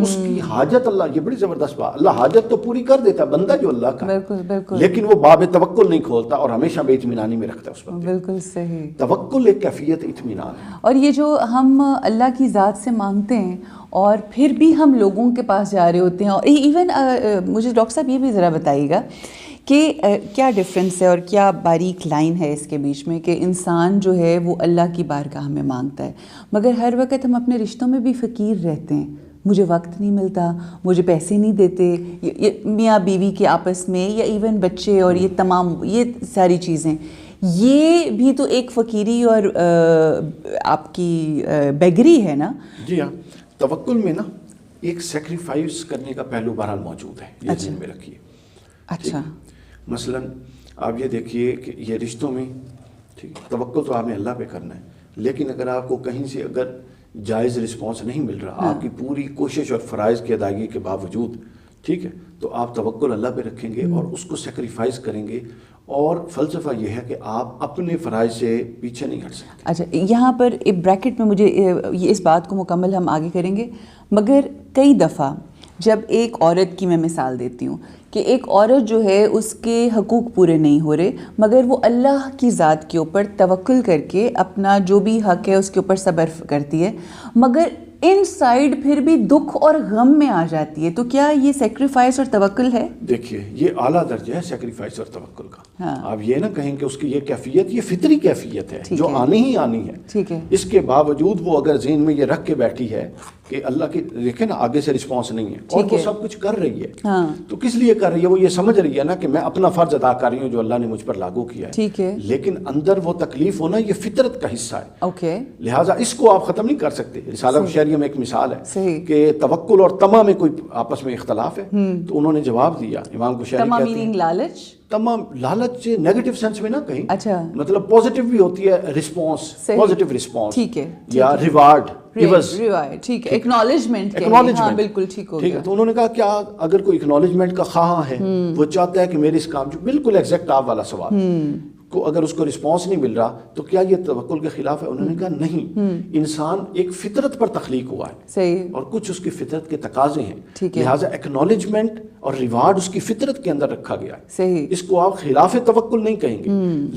اس کی حاجت اللہ، یہ بڑی زبردست بات، اللہ حاجت تو پوری کر دیتا ہے، بندہ جو اللہ کا، بالکل بالکل، لیکن وہ باب توکل نہیں کھولتا اور ہمیشہ بے اطمینانی میں رکھتا ہے اس پر۔ بالکل صحیح۔ توکل ایک کیفیت اطمینان ہے، اور یہ جو ہم اللہ کی ذات سے مانگتے ہیں اور پھر بھی ہم لوگوں کے پاس جا رہے ہوتے ہیں، اور ایون مجھے ڈاکٹر صاحب یہ بھی ذرا بتائیے گا کہ کیا ڈفرینس ہے اور کیا باریک لائن ہے اس کے بیچ میں کہ انسان جو ہے وہ اللہ کی بارگاہ میں مانگتا ہے، مگر ہر وقت ہم اپنے رشتوں میں بھی فقیر رہتے ہیں، مجھے وقت نہیں ملتا، مجھے پیسے نہیں دیتے، میاں بیوی کے آپس میں یا ایون بچے، اور یہ تمام یہ ساری چیزیں، یہ بھی تو ایک فقیری اور آپ کی بیگری ہے نا؟ جی ہاں، توکل میں نا ایک سیکریفائس کرنے کا پہلو بہرحال موجود ہے، یہ ذہن میں رکھیے۔ اچھا، مثلاً آپ یہ دیکھیے کہ یہ رشتوں میں ٹھیک توکل تو آپ نے اللہ پہ کرنا ہے، لیکن اگر آپ کو کہیں سے اگر جائز رسپانس نہیں مل رہا، آپ کی پوری کوشش اور فرائض کی ادائیگی کے باوجود، ٹھیک ہے، تو آپ توکل اللہ پہ رکھیں گے اور اس کو سیکریفائس کریں گے، اور فلسفہ یہ ہے کہ آپ اپنے فرائض سے پیچھے نہیں ہٹ سکتے۔ اچھا، یہاں پر ایک بریکٹ میں مجھے اس بات کو مکمل ہم آگے کریں گے، مگر کئی دفعہ جب ایک عورت کی میں مثال دیتی ہوں کہ ایک عورت جو ہے اس کے حقوق پورے نہیں ہو رہے، مگر وہ اللہ کی ذات کے اوپر توکل کر کے اپنا جو بھی حق ہے اس کے اوپر صبر کرتی ہے، مگر ان سائڈ پھر بھی دکھ اور غم میں آ جاتی ہے، تو کیا یہ سیکریفائس اور توکل ہے؟ دیکھیے یہ اعلیٰ درجہ ہے سیکریفائس اور توکل کا۔ آپ یہ نہ کہیں کہ اس کی یہ کیفیت، یہ فطری کیفیت ہے جو آنی ہی آنی ہے۔ ٹھیک ہے، اس کے باوجود وہ اگر ذہن میں یہ رکھ کے بیٹھی ہے کہ اللہ کی دیکھیں نا آگے سے رسپانس نہیں ہے اور وہ سب کچھ کر رہی ہے، تو کس لیے کر رہی ہے؟ وہ یہ سمجھ رہی ہے نا کہ میں اپنا فرض ادا کر رہی ہوں جو اللہ نے مجھ پر لاگو کیا ہے، ٹھیک ہے، لیکن اندر وہ تکلیف ہونا یہ فطرت کا حصہ ہے۔ اوکے، لہٰذا اس کو آپ ختم نہیں کر سکتے۔ رسالہ شہریہ میں ایک مثال ہے صحیح کہ توکل اور تما میں کوئی آپس میں اختلاف ہے، تو انہوں نے جواب دیا، امام کشیری تما کہتے ہیں میننگ لالچ، تمام لالچ نیگیٹو سینس میں نہ کہیں, اچھا مطلب پازیٹیو بھی ہوتی ہے رسپانس, پازیٹیو رسپانس, ٹھیک ہے, یا ریوارڈ, ٹھیک ہے, ایکنالجمنٹ, ہاں بالکل ٹھیک ہو گیا. تو انہوں نے کہا کیا اگر کوئی اکنالجمنٹ کا خواہاں ہے, وہ چاہتا ہے کہ میرے اس کام, جو بالکل ایگزیکٹ آپ والا سوال کو, اگر اس کو رسپانس نہیں مل رہا تو کیا یہ توکل کے خلاف ہے؟ انہوں نے کہا نہیں, انسان ایک فطرت پر تخلیق ہوا ہے, صحیح, اور کچھ اس کی فطرت کے تقاضے ہیں, ٹھیک ہے, لہٰذا ایکنالجمنٹ اور ریوارڈ اس کی فطرت کے اندر رکھا گیا ہے. صحیح, اس کو آپ خلاف توکل نہیں کہیں گے,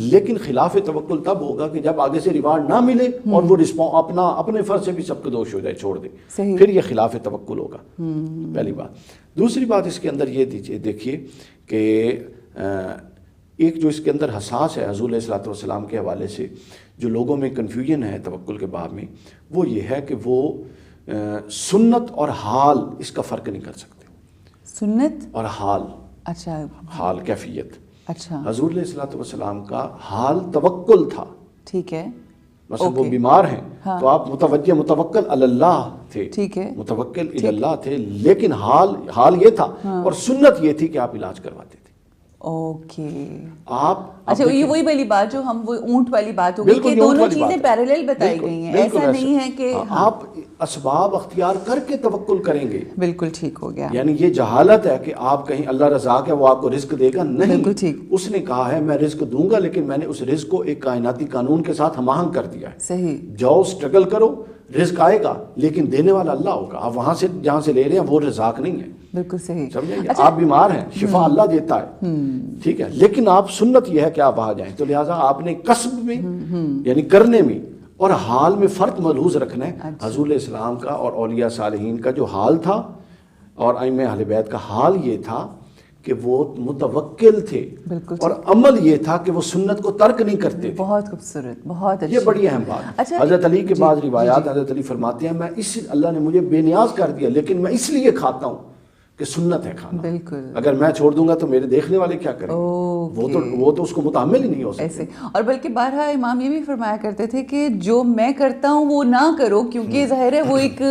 لیکن خلاف توکل تب ہوگا کہ جب آگے سے ریوارڈ نہ ملے اور وہ اپنے فرض سے بھی سب کو دوش ہو جائے, چھوڑ دے, پھر یہ خلاف توکل ہوگا. پہلی بات. دوسری بات اس کے اندر یہ دیکھیے کہ ایک جو اس کے اندر حساس ہے حضور علیہ الصلوۃ والسلام کے حوالے سے, جو لوگوں میں کنفیوژن ہے توکل کے باب میں, وہ یہ ہے کہ وہ سنت اور حال اس کا فرق نہیں کر سکتے. سنت اور حال, اچھا, حال کیفیت. اچھا, حضور علیہ الصلوۃ والسلام کا حال توکل تھا, ٹھیک ہے, مثلا وہ بیمار ہیں تو آپ متوکل علی اللہ تھے, ٹھیک ہے, متوکل علی اللہ تھے, لیکن حال یہ تھا, اور سنت یہ تھی کہ آپ علاج کرواتے تھے. اوکے, آپ اچھا, یہ وہی والی بات جو ہم وہ اونٹ والی بات ہو گئی کہ دونوں چیزیں پیرالل بتائی گئی ہیں, ایسا نہیں ہے کہ آپ اسباب اختیار کر کے توکل کریں گے. بالکل ٹھیک ہو گیا. یعنی یہ جہالت ہے کہ آپ کہیں اللہ رزاق ہے وہ آپ کو رزق دے گا, نہیں, بالکل ٹھیک. اس نے کہا ہے میں رزق دوں گا, لیکن میں نے اس رزق کو ایک کائناتی قانون کے ساتھ ہم آہنگ کر دیا ہے. صحیح, جاؤ اسٹرگل کرو, رزق آئے گا, لیکن دینے والا اللہ ہوگا. آپ وہاں سے جہاں سے لے رہے ہیں وہ رزاق نہیں ہے. بالکل صحیح, سمجھیں, آپ بیمار ہیں, شفا اللہ دیتا ہے, ٹھیک ہے, لیکن آپ سنت یہ ہے کہ آپ وہاں جائیں. تو لہٰذا آپ نے کسب میں یعنی کرنے میں اور حال میں فرق ملحوظ رکھنا ہے. حضور علیہ السلام کا اور اولیاء صالحین کا جو حال تھا اور ائمہ اہل بیت کا حال یہ تھا کہ وہ متوکل تھے, اور عمل یہ تھا کہ وہ سنت کو ترک نہیں کرتے تھے. بہت خوبصورت, بہت اچھا, یہ بڑی اہم بات. حضرت علی کے بعض روایات, حضرت علی فرماتے ہیں میں اللہ نے مجھے بے نیاز کر دیا, لیکن میں اس لیے کھاتا ہوں کہ سنت ہے کھانا. بالکل, اگر میں چھوڑ دوں گا تو میرے دیکھنے والے کیا کریں گے, وہ تو اس کو متحمل ہی نہیں ہو سکتے. ایسے, اور بلکہ بارہا امام یہ بھی فرمایا کرتے تھے کہ جو میں کرتا ہوں وہ نہ کرو, کیونکہ ظاہر ہے وہ ایک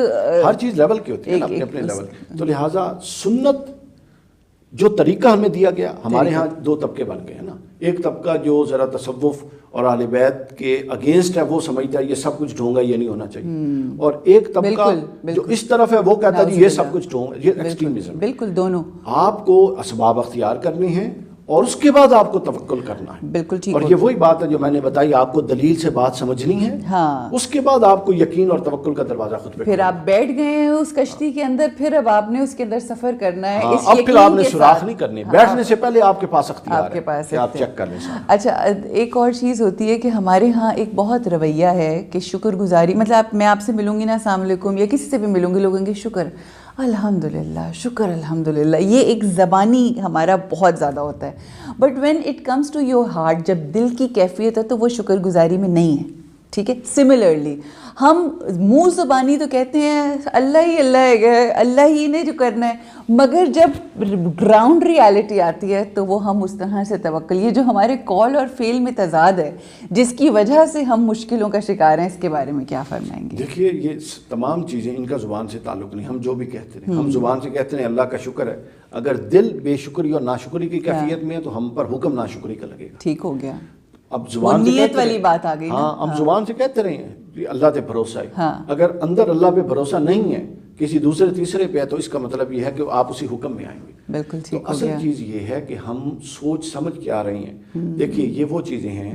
ہر چیز لیول کی ہوتی ہے اپنے اپنے لیول. تو لہٰذا سنت جو طریقہ ہمیں دیا گیا, ہمارے ہاں دو طبقے بن گئے ہیں نا. ایک طبقہ جو ذرا تصوف اور اہل بیت کے اگینسٹ ہے, وہ سمجھتا ہے یہ سب کچھ ڈھونگا, یہ نہیں ہونا چاہیے, اور ایک طبقہ جو اس طرف ہے وہ کہتا ہے یہ سب کچھ ڈھونگا, یہ ایکسٹریمزم. بالکل, دونوں آپ کو اسباب اختیار کرنے ہیں اور اس کے بعد آپ کو توکل کرنا ہے. بالکل ٹھیک. اور یہ وہی بات ہے جو میں نے بتائی, آپ کو دلیل سے بات سمجھنی ہے, ہاں, اس کے بعد آپ کو یقین اور توکل کا دروازہ خود پہ, پھر آپ بیٹھ گئے ہیں اس کشتی کے اندر, پھر اب آپ نے اس کے اندر سفر کرنا ہے. اب پھر آپ نے سوراخ نہیں کرنی, بیٹھنے سے پہلے آپ کے پاس اختیار ہے کہ آپ چیک کر لیں. اچھا, ایک اور چیز ہوتی ہے کہ ہمارے ہاں ایک بہت رویہ ہے کہ شکر گزاری, مطلب میں آپ سے ملوں گی نا, السلام علیکم, یا کسی سے بھی ملوں گی, لوگوں کے شکر الحمدللہ, شکر الحمدللہ, یہ ایک زبانی ہمارا بہت زیادہ ہوتا ہے. But when it comes to your heart, جب دل کی کیفیت ہے تو وہ شکر گزاری میں نہیں ہے, ٹھیک ہے. سملرلی ہم منہ زبانی تو کہتے ہیں اللہ ہے, اللہ ہی نے جو کرنا ہے, مگر جب گراؤنڈ ریالٹی آتی ہے تو وہ ہم اس طرح سے توکل, یہ جو ہمارے کال اور فیل میں تضاد ہے جس کی وجہ سے ہم مشکلوں کا شکار ہیں, اس کے بارے میں کیا فرمائیں گے؟ دیکھیے, یہ تمام چیزیں ان کا زبان سے تعلق نہیں. ہم جو بھی کہتے ہیں, ہم زبان سے کہتے ہیں اللہ کا شکر ہے, اگر دل بے شکری اور ناشکری کی کیفیت میں ہے تو ہم پر حکم ناشکری کا لگے گا. ٹھیک ہو گیا, اب زبان سے نیت والی بات آ گئی. ہاں, ہم زبان سے کہتے رہے ہیں اللہ پہ بھروسہ ہے, اگر اندر اللہ پہ بھروسہ نہیں ہے, کسی دوسرے تیسرے پہ ہے, تو اس کا مطلب یہ ہے کہ آپ اسی حکم میں آئیں گے. بالکل تو اصل چیز یہ ہے کہ ہم سوچ سمجھ کے آ رہے ہیں. دیکھیے, یہ وہ چیزیں ہیں,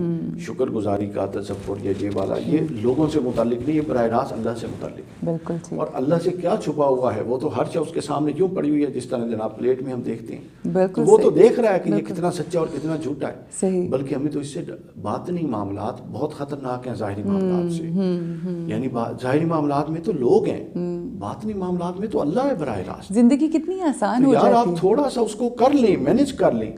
شکر گزاری کا تصور, یہ والا, یہ لوگوں سے متعلق نہیں, یہ براہ راست اللہ سے متعلق ہے. بالکل ٹھیک. اور اللہ سے کیا چھپا ہوا ہے وہ تو ہر شخص کے سامنے کیوں پڑی ہوئی ہے, جس طرح جناب پلیٹ میں ہم دیکھتے ہیں, تو وہ تو دیکھ رہا ہے کہ یہ کتنا سچا اور کتنا جھوٹا ہے. صحیح. بلکہ ہمیں تو اس سے باطنی معاملات بہت خطرناک ہیں ظاہری معاملات سے. یعنی ظاہری معاملات میں تو لوگ ہیں, باطنی معاملات میں تو اللہ ہے براہ راست. زندگی کتنی آسان ہو جاتی ہے. یار آپ تھوڑا سا اس کو کر لیں, مینج کر لیں,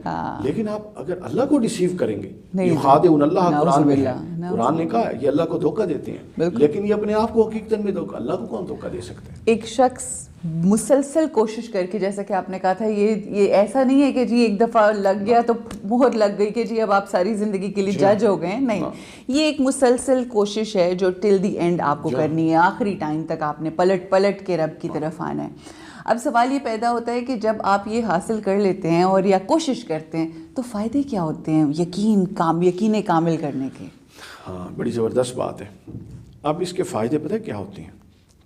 لیکن آپ اگر اللہ کو ڈیسیو کریں گے, یخادعون اللہ قرآن میں ہے, قرآن نے کہا یہ اللہ کو دھوکہ دیتے ہیں, لیکن یہ اپنے آپ کو حقیقت میں دھوکہ, اللہ کو کون دھوکہ دے سکتے ہیں؟ ایک شخص مسلسل کوشش کر کے, جیسا کہ آپ نے کہا تھا, یہ ایسا نہیں ہے کہ جی ایک دفعہ لگ گیا تو مہر لگ گئی کہ جی اب آپ ساری زندگی کے لیے جج ہو گئے, نہیں. یہ ایک مسلسل کوشش ہے جو ٹل دی اینڈ آپ کو کرنی ہے, آخری ٹائم تک آپ نے پلٹ کے رب کی طرف آنا ہے. اب سوال یہ پیدا ہوتا ہے کہ جب آپ یہ حاصل کر لیتے ہیں اور یا کوشش کرتے ہیں تو فائدے کیا ہوتے ہیں یقین کامل کرنے کے؟ ہاں بڑی زبردست بات ہے. اب اس کے فائدے پتہ کیا ہوتے ہیں؟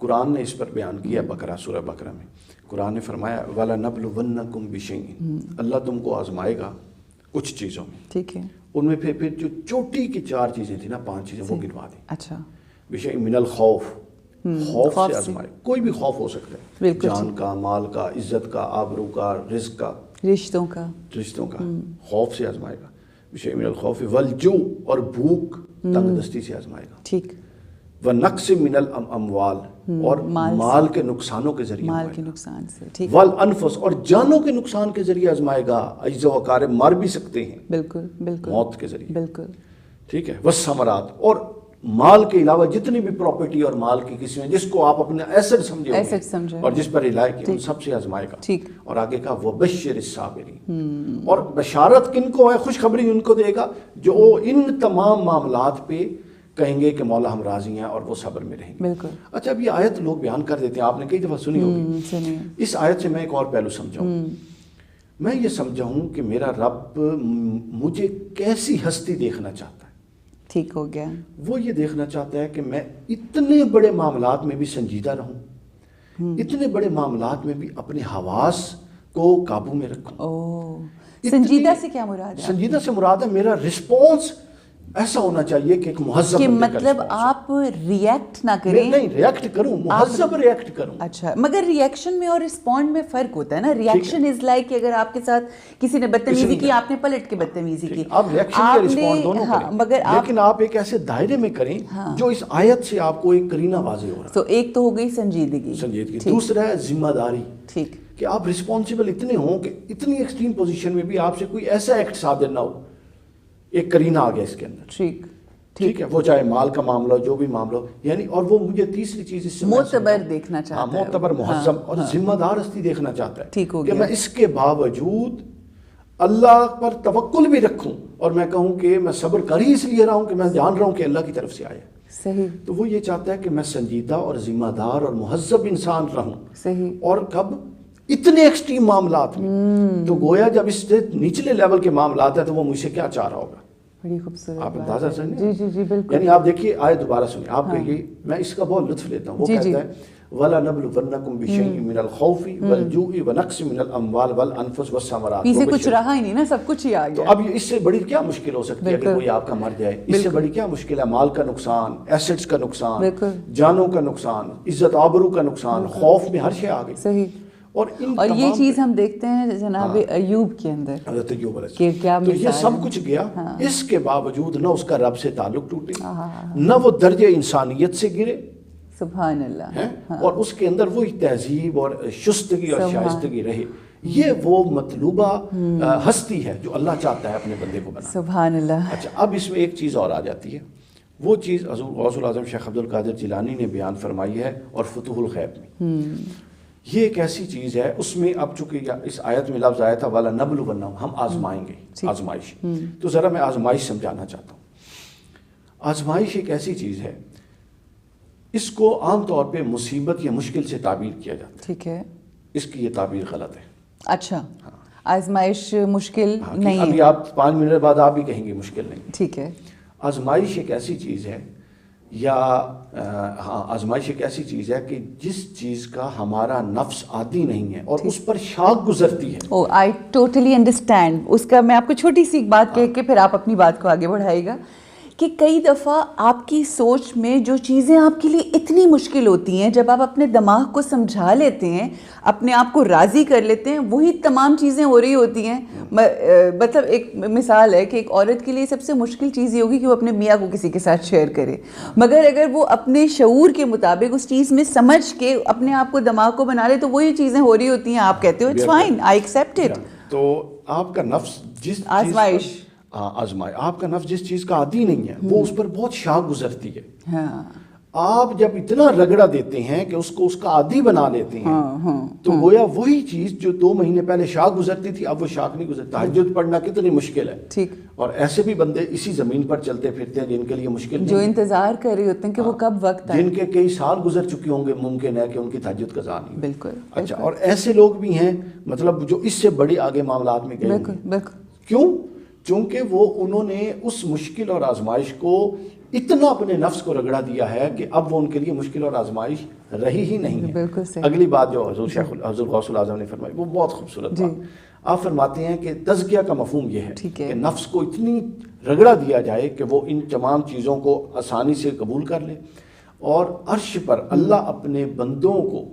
قرآن نے اس پر بیان کیا بقرہ سورہ بقرہ میں. قرآن نے فرمایا وَلَنَبْلُوَنَّكُمْ بِشَيْءٍ، اللہ تم کو آزمائے گا کچھ چیزوں میں. ٹھیک ہے. ان میں پھر جو چوٹی کی 4 چیزیں تھیں نا، 5 چیزیں وہ گنوا دیں. اچھا. بِشَيْءٍ مِّنَ الْخَوْفِ، خوف سے آزمائے. کوئی بھی خوف ہو سکتا ہے، جان کا، مال کا، عزت کا، آبرو کا، رزق کا، رشتوں کا خوف سے آزمائے گا. بِشَيْءٍ مِّنَ الْخَوْفِ وَالْجُوعِ، اور بھوک تنگ دستی سے آزمائے گا. ٹھیک. وَنَقْصٍ مِّنَ الْأَمْوَالِ، اور مال کے نقصانوں کے ذریعے، مال کے نقصان سے. ٹھیک. وَالْأَنفُسِ، اور جانوں کے نقصان کے ذریعے آزمائے گا. عجز و اقارب مر بھی سکتے ہیں، بالکل موت کے ذریعے. بالکل. ٹھیک ہے. وَالثَّمَرَاتِ، اور مال کے علاوہ جتنی بھی پراپرٹی اور مال کی قسمیں جس کو آپ اپنے ایسٹ سمجھے اور جس پر رلائے کیا، ان سب سے آزمائے گا. ٹھیک. اور آگے کہا وَبَشِّرِ الصَّابِرِينَ، اور بشارت کن کو ہے، خوشخبری ان کو دے گا جو ان تمام معاملات پہ کہیں گے کہ مولا ہم راضی ہیں اور وہ صبر میں رہیں گے. بالکل. اچھا اب یہ آیت لوگ بیان کر دیتے ہیں، آپ نے کئی دفعہ سنی ہوگی. اس آیت سے میں ایک اور پہلو سمجھا ہوں. میں یہ سمجھا ہوں کہ میرا رب مجھے کیسی ہستی دیکھنا چاہتا ہے. ٹھیک ہو گیا. وہ یہ دیکھنا چاہتا ہے کہ میں اتنے بڑے معاملات میں بھی سنجیدہ رہوں، اتنے بڑے معاملات میں بھی اپنے حواس کو قابو میں رکھوں. سنجیدہ سے کیا مراد ہے؟ سنجیدہ سے مراد ہے میرا رسپانس ایسا ہونا چاہیے کہ ایک مہذب، کہ مطلب آپ ریئیکٹ نہ کریں. نہیں، ریئیکٹ کروں، مہذب ریئیکٹ کروں. اچھا، مگر ریئیکشن میں اور رسپونڈ میں فرق ہوتا ہے نا. ریئیکشن از لائک کہ اگر آپ کے ساتھ کسی نے بدتمیزی کی، آپ نے پلٹ کے بدتمیزی کی، آپ ریئیکشن یا رسپونڈ دونوں کریں، لیکن آپ ایک ایسے دائرے میں کریں جو اس آیت سے آپ کو ایک کرینہ واضح ہو رہا ہے. تو ایک تو ہو گئی سنجیدگی. دوسرا ہے ذمہ داری. ٹھیک. کہ آپ رسپانسیبل اتنے ہوں کہ اتنی ایکسٹریم پوزیشن میں بھی آپ سے کوئی ایسا ایکٹ صادر نہ ہو، ایک کرینہ آ گیا اس کے اندر. ٹھیک ہے. وہ چاہے مال کا معاملہ ہو، جو بھی معاملہ ہو، یعنی اور وہ مجھے تیسری چیز اس سے معتبر دیکھنا چاہتا ہے. معتبر، مہذب اور ذمہ دار ہستی دیکھنا چاہتا ہے. ٹھیک ہو کہ گیا. میں اس کے باوجود اللہ پر توکل بھی رکھوں اور میں کہوں کہ میں صبر کر ہی اس لیے رہا ہوں کہ میں جان رہا ہوں کہ اللہ کی طرف سے آیا. صحیح. تو وہ یہ چاہتا ہے کہ میں سنجیدہ اور ذمہ دار اور مہذب انسان رہوں. صحیح. اور کب؟ اتنے ایکسٹریم معاملات میں. تو گویا جب اس سے نچلے لیول کے معاملات ہیں تو وہ مجھ سے کیا چاہ رہا ہوگا. بڑی خوبصورت. آپ اندازہ سنیں. جی بالکل. یعنی آپ دیکھیے آیت دوبارہ سنیں. آپ کہیے، میں اس کا بہت لطف لیتا ہوں. وہ کہتا ہے وَلَنَبْلُوَنَّكُمْ بِشَيْءٍ مِّنَ الْخَوْفِ وَالْجُوعِ وَنَقْصٍ مِّنَ الْأَمْوَالِ وَالْأَنفُسِ وَالثَّمَرَاتِ. پیچھے کچھ رہا ہی نہیں نا، سب کچھ ہی آ گیا. تو اب اس سے بڑی کیا مشکل ہو سکتی ہے کہ کوئی آپ کا مر جائے؟ اس سے بڑی کیا مشکل ہے؟ مال کا نقصان، ایسٹس کا نقصان، جانوں کا نقصان، عزت آبرو کا نقصان، خوف میں ہر شے آ گئی. صحیح. اور یہ چیز ہم دیکھتے ہیں جناب ایوب کے اندر، حضرت ایوب علیہ کہ کیا تو یہ سب کچھ گیا. اس کے باوجود نہ اس کا رب سے تعلق ٹوٹے، نہ وہ درجہ انسانیت سے گرے. سبحان اللہ. اور اس کے اندر وہی تہذیب اور شستگی اور شائستگی رہے. یہ وہ مطلوبہ ہستی ہے جو اللہ چاہتا ہے اپنے بندے کو بنا. سبحان اللہ. اچھا اب اس میں ایک چیز اور آ جاتی ہے. وہ چیز حضور غوث الاعظم شیخ عبد القادر جیلانی نے بیان فرمائی ہے اور فتوح الغیب میں. یہ ایک ایسی چیز ہے، اس میں اب چونکہ اس آیت میں لفظ آیا تھا وَلَنَبْلُوَنَّكُمْ، ہم آزمائیں گے. آزمائش. تو ذرا میں آزمائش سمجھانا چاہتا ہوں. آزمائش ایک ایسی چیز ہے، اس کو عام طور پہ مصیبت یا مشکل سے تعبیر کیا جاتا ہے. ٹھیک ہے. اس کی یہ تعبیر غلط ہے. اچھا. آزمائش مشکل نہیں ہے. ابھی آپ 5 منٹ بعد آپ بھی کہیں گے مشکل نہیں. ٹھیک ہے. آزمائش ایک ایسی چیز ہے، یا آزمائش ایک ایسی چیز ہے کہ جس چیز کا ہمارا نفس عادی نہیں ہے اور اس پر شاک گزرتی ہے. I totally understand. اس کا میں آپ کو چھوٹی سی ایک بات کہہ کے پھر آپ اپنی بات کو آگے بڑھائیے گا کہ کئی دفعہ آپ کی سوچ میں جو چیزیں آپ کے لیے اتنی مشکل ہوتی ہیں، جب آپ اپنے دماغ کو سمجھا لیتے ہیں، اپنے آپ کو راضی کر لیتے ہیں، وہی تمام چیزیں ہو رہی ہوتی ہیں. مطلب ایک مثال ہے کہ ایک عورت کے لیے سب سے مشکل چیز یہ ہوگی کہ وہ اپنے میاں کو کسی کے ساتھ شیئر کرے، مگر اگر وہ اپنے شعور کے مطابق اس چیز میں سمجھ کے اپنے آپ کو دماغ کو بنا لے تو وہی چیزیں ہو رہی ہوتی ہیں. آپ کہتے ہو it's fine, I accept it. تو آپ کا نفس جس آزمائش آزمائے، آپ کا نفس جس چیز کا عادی نہیں ہے وہ اس پر بہت شاک گزرتی ہے. آپ جب اتنا رگڑا دیتے ہیں کہ اس کو اس کا عادی بنا لیتے ہیں تو گویا وہی چیز جو 2 مہینے پہلے شاخ گزرتی تھی اب وہ شاخ نہیں گزرتی. تہجد پڑھنا کتنی مشکل ہے. ٹھیک. اور ایسے بھی بندے اسی زمین پر چلتے پھرتے ہیں جن کے لیے مشکل نہیں, جو انتظار کر رہے ہوتے ہیں کہ وہ کب وقت آئے, جن کے کئی سال گزر چکے ہوں گے, ممکن ہے کہ ان کی تہجد قضا نہیں. بالکل. اچھا, اور ایسے لوگ بھی ہیں مطلب جو اس سے بڑے آگے معاملات میں گئے. بالکل بالکل. کیوں؟ چونکہ وہ انہوں نے اس مشکل اور آزمائش کو اتنا اپنے نفس کو رگڑا دیا ہے کہ اب وہ ان کے لیے مشکل اور آزمائش رہی ہی نہیں ہے. بالکل صحیح. اگلی بات جو حضور غوث الاعظم نے فرمائی وہ بہت خوبصورت بات. آپ فرماتے ہیں کہ تزکیہ کا مفہوم یہ ہے کہ نفس کو اتنی رگڑا دیا جائے کہ وہ ان تمام چیزوں کو آسانی سے قبول کر لے, اور عرش پر اللہ اپنے بندوں کو,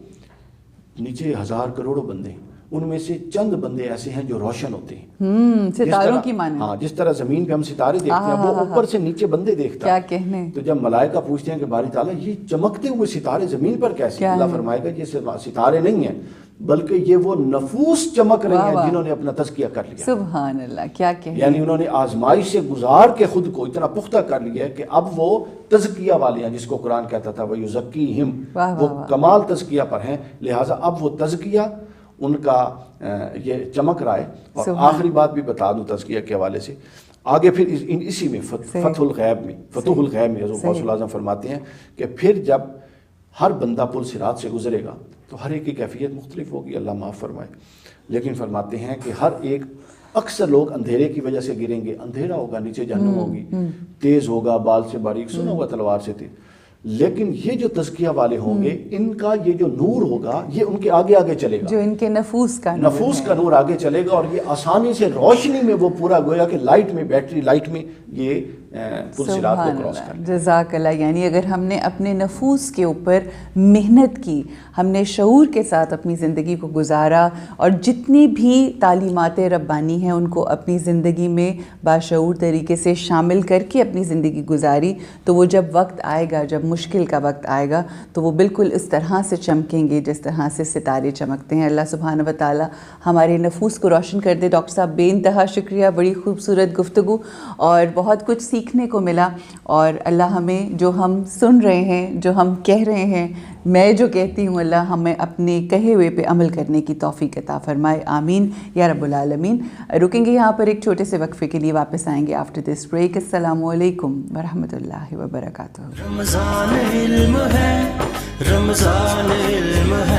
نیچے 1000 کروڑوں بندے ہیں, ان میں سے چند بندے ایسے ہیں جو روشن ہوتے ہیں, ستاروں کی مانند. ہاں, جس طرح زمین پہ ہم ستارے دیکھتے ہیں وہ اوپر سے نیچے بندے دیکھتا ہے. کیا کہنے. تو جب ملائکہ پوچھتے ہیں کہ باری تعالیٰ یہ چمکتے ہوئے ستارے زمین پر کیسے, اللہ فرمائے گا یہ ستارے نہیں ہیں بلکہ یہ وہ نفوس چمک رہے ہیں جنہوں نے اپنا تزکیہ کر لیا. سبحان اللہ, کیا کہنے. یعنی انہوں نے آزمائش سے گزار کے خود کو اتنا پختہ کر لیا ہے کہ اب وہ تزکیہ والے ہیں, جس کو قرآن کہتا تھا وَيُزَكِّيهِمْ, وہ کمال تزکیہ پر ہیں, لہٰذا اب وہ تزکیہ ان کا یہ چمک رہا ہے. اور آخری بات بھی بتا دوں تزکیہ کے حوالے سے, آگے پھر اسی میں فتح الغیب میں حضرت غوث الاعظم فرماتے ہیں کہ پھر جب ہر بندہ پل صراط سے گزرے گا تو ہر ایک کی کیفیت مختلف ہوگی, اللہ معاف فرمائے, لیکن فرماتے ہیں کہ ہر ایک, اکثر لوگ اندھیرے کی وجہ سے گریں گے, اندھیرا ہوگا, نیچے جہنم ہوگی, تیز ہوگا, بال سے باریک, سنا ہوا تلوار سے تیز, لیکن یہ جو تزکیہ والے ہوں گے ان کا یہ جو نور ہوگا یہ ان کے آگے آگے چلے گا, جو ان کے نفوس کا نور آگے چلے گا, اور یہ آسانی سے روشنی میں وہ پورا گویا کہ لائٹ میں, بیٹری لائٹ میں یہ پل صراط کو کراس کر. جزاک اللہ. یعنی اگر ہم نے اپنے نفوس کے اوپر محنت کی, ہم نے شعور کے ساتھ اپنی زندگی کو گزارا, اور جتنی بھی تعلیمات ربانی ہیں ان کو اپنی زندگی میں باشعور طریقے سے شامل کر کے اپنی زندگی گزاری, تو وہ جب وقت آئے گا, جب مشکل کا وقت آئے گا, تو وہ بالکل اس طرح سے چمکیں گے جس طرح سے ستارے چمکتے ہیں. اللہ سبحانہ و تعالیٰ ہمارے نفوس کو روشن کر دے. ڈاکٹر صاحب بے انتہا شکریہ, بڑی خوبصورت گفتگو اور بہت کچھ سیکھنے کو ملا, اور اللہ ہمیں جو ہم سن رہے ہیں, جو ہم کہہ رہے ہیں, میں جو کہتی ہوں, اللہ ہمیں اپنے کہے ہوئے پہ عمل کرنے کی توفیق عطا فرمائے, آمین یا رب العالمین. رکیں گے یہاں پر ایک چھوٹے سے وقفے کے لیے, واپس آئیں گے آفٹر دس بریک. السلام علیکم ورحمۃ اللہ وبرکاتہ. رمضان علم ہے, رمضان علم ہے.